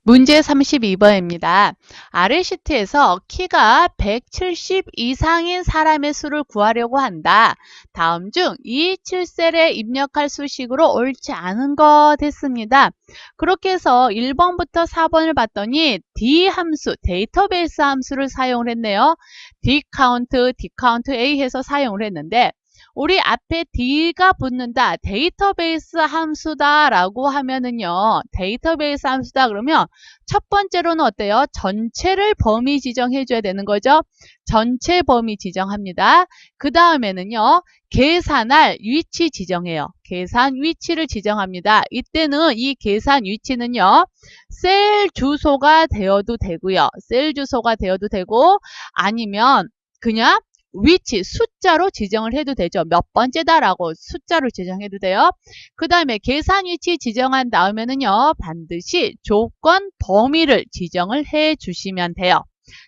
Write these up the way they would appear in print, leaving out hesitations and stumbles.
문제 32번입니다. 아래 시트에서 키가 170 이상인 사람의 수를 구하려고 한다. 다음 중 이 7셀에 입력할 수식으로 옳지 않은 것 했습니다. 그렇게 해서 1번부터 4번을 봤더니 D 함수, 데이터베이스 함수를 사용을 했네요. dCount A 해서 사용을 했는데 우리 앞에 D가 붙는다. 데이터베이스 함수다 라고 하면은요. 데이터베이스 함수다 그러면 첫 번째로는 어때요? 전체를 범위 지정해 줘야 되는 거죠. 전체 범위 지정합니다. 그 다음에는요. 계산할 위치 지정해요. 계산 위치를 지정합니다. 이때는 이 계산 위치는요. 셀 주소가 되어도 되고요. 셀 주소가 되어도 되고 아니면 그냥 위치, 숫자로 지정을 해도 되죠. 몇 번째다라고 숫자로 지정해도 돼요. 그 다음에 계산 위치 지정한 다음에는요. 반드시 조건 범위를 지정을 해 주시면 돼요.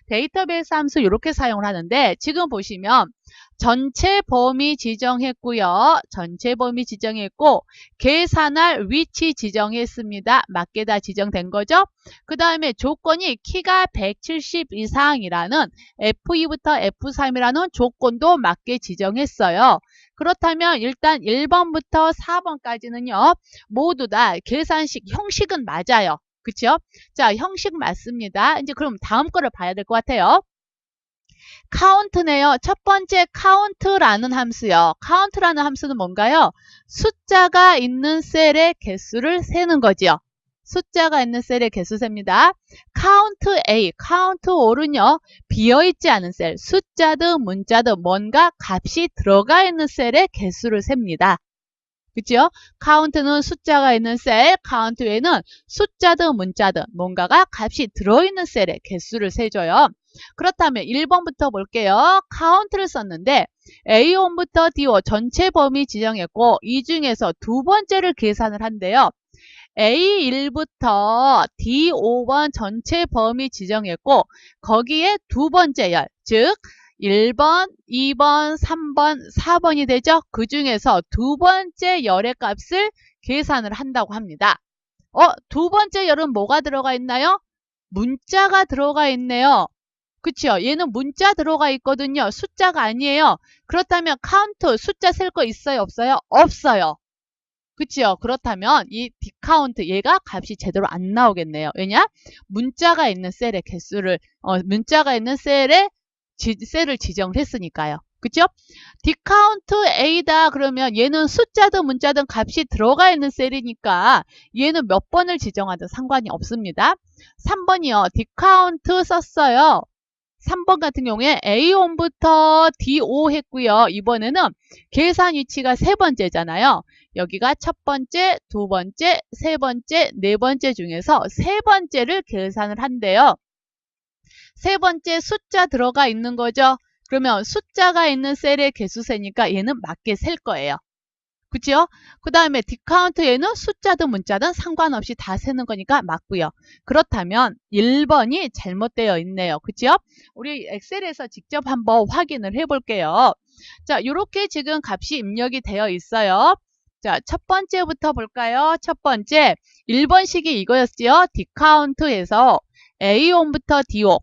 데이터베이스 함수 이렇게 사용을 하는데 지금 보시면 전체 범위 지정했고요. 전체 범위 지정했고 계산할 위치 지정했습니다. 맞게 다 지정된 거죠. 그 다음에 조건이 키가 170 이상이라는 F2부터 F3이라는 조건도 맞게 지정했어요. 그렇다면 일단 1번부터 4번까지는요. 모두 다 계산식 형식은 맞아요. 그쵸? 자, 형식 맞습니다. 이제 그럼 다음 거를 봐야 될 것 같아요. 카운트네요. 첫 번째 카운트라는 함수요. 카운트라는 함수는 뭔가요? 숫자가 있는 셀의 개수를 세는 거지요. 숫자가 있는 셀의 개수 셉니다. 카운트 A, 카운트 All은요. 비어있지 않은 셀, 숫자든 문자든 뭔가 값이 들어가 있는 셀의 개수를 셉니다. 그죠? 카운트는 숫자가 있는 셀, 카운트 A는 숫자든 문자든 뭔가가 값이 들어있는 셀의 개수를 세줘요. 그렇다면 1번부터 볼게요. 카운트를 썼는데 A1부터 D5 전체 범위 지정했고 이 중에서 두 번째를 계산을 한대요. A1부터 D5번 전체 범위 지정했고 거기에 두 번째 열, 즉 1번, 2번, 3번, 4번이 되죠. 그 중에서 두 번째 열의 값을 계산을 한다고 합니다. 두 번째 열은 뭐가 들어가 있나요? 문자가 들어가 있네요. 그쵸? 얘는 문자 들어가 있거든요. 숫자가 아니에요. 그렇다면 카운트 숫자 셀 거 있어요? 없어요? 없어요. 그치요? 그렇다면 이 디카운트 얘가 값이 제대로 안 나오겠네요. 왜냐? 문자가 있는 셀의 개수를 문자가 있는 셀을 지정을 했으니까요. 그쵸? 디카운트 A다 그러면 얘는 숫자든 문자든 값이 들어가 있는 셀이니까 얘는 몇 번을 지정하든 상관이 없습니다. 3번이요. 디카운트 썼어요. 3번 같은 경우에 A1부터 D5 했고요. 이번에는 계산 위치가 세 번째잖아요. 여기가 첫 번째, 두 번째, 세 번째, 네 번째 중에서 세 번째를 계산을 한대요. 세 번째 숫자 들어가 있는 거죠. 그러면 숫자가 있는 셀의 개수세니까 얘는 맞게 셀 거예요. 그죠? 그 다음에 디카운트에는 숫자든 문자든 상관없이 다 세는 거니까 맞고요. 그렇다면 1번이 잘못되어 있네요. 그죠? 우리 엑셀에서 직접 한번 확인을 해볼게요. 자, 이렇게 지금 값이 입력이 되어 있어요. 자, 첫 번째부터 볼까요? 첫 번째 1번식이 이거였죠. 디카운트에서 A1부터 D5,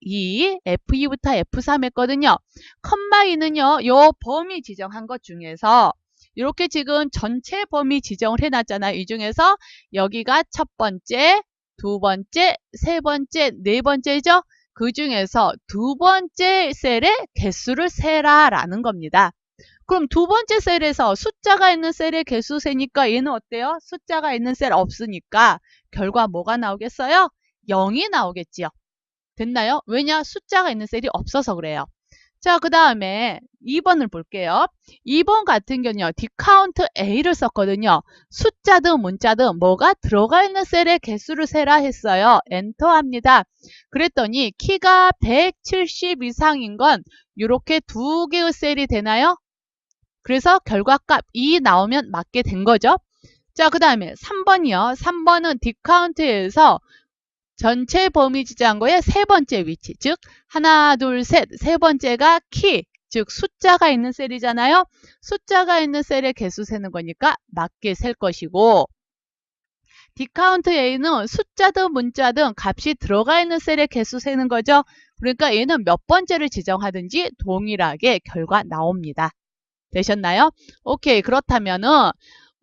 2, F2부터 F3 했거든요. 2는요, 요 범위 지정한 것 중에서 이렇게 지금 전체 범위 지정을 해놨잖아요. 이 중에서 여기가 첫 번째, 두 번째, 세 번째, 네 번째죠. 그 중에서 두 번째 셀의 개수를 세라라는 겁니다. 그럼 두 번째 셀에서 숫자가 있는 셀의 개수 세니까 얘는 어때요? 숫자가 있는 셀 없으니까 결과 뭐가 나오겠어요? 0이 나오겠지요. 됐나요? 왜냐? 숫자가 있는 셀이 없어서 그래요. 자, 그 다음에 2번을 볼게요. 2번 같은 경우는요. 디카운트 A를 썼거든요. 숫자든 문자든 뭐가 들어가 있는 셀의 개수를 세라 했어요. 엔터합니다. 그랬더니 키가 170 이상인 건 이렇게 두 개의 셀이 되나요? 그래서 결과값 2 나오면 맞게 된 거죠. 자, 그 다음에 3번이요. 3번은 디카운트에서 전체 범위 지정한 거에 세 번째 위치, 즉 하나, 둘, 셋, 세 번째가 키, 즉 숫자가 있는 셀이잖아요. 숫자가 있는 셀의 개수 세는 거니까 맞게 셀 것이고 디카운트 A는 숫자든 문자든 값이 들어가 있는 셀의 개수 세는 거죠. 그러니까 얘는 몇 번째를 지정하든지 동일하게 결과 나옵니다. 되셨나요? 오케이. 그렇다면은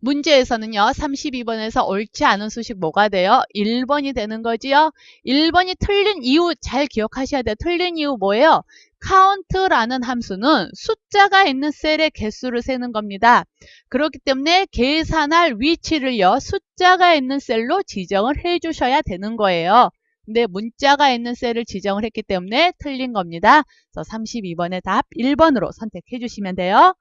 문제에서는요. 32번에서 옳지 않은 수식 뭐가 돼요? 1번이 되는 거지요. 1번이 틀린 이유 잘 기억하셔야 돼요. 틀린 이유 뭐예요? count라는 함수는 숫자가 있는 셀의 개수를 세는 겁니다. 그렇기 때문에 계산할 위치를요. 숫자가 있는 셀로 지정을 해주셔야 되는 거예요. 근데 문자가 있는 셀을 지정을 했기 때문에 틀린 겁니다. 그래서 32번의 답 1번으로 선택해 주시면 돼요.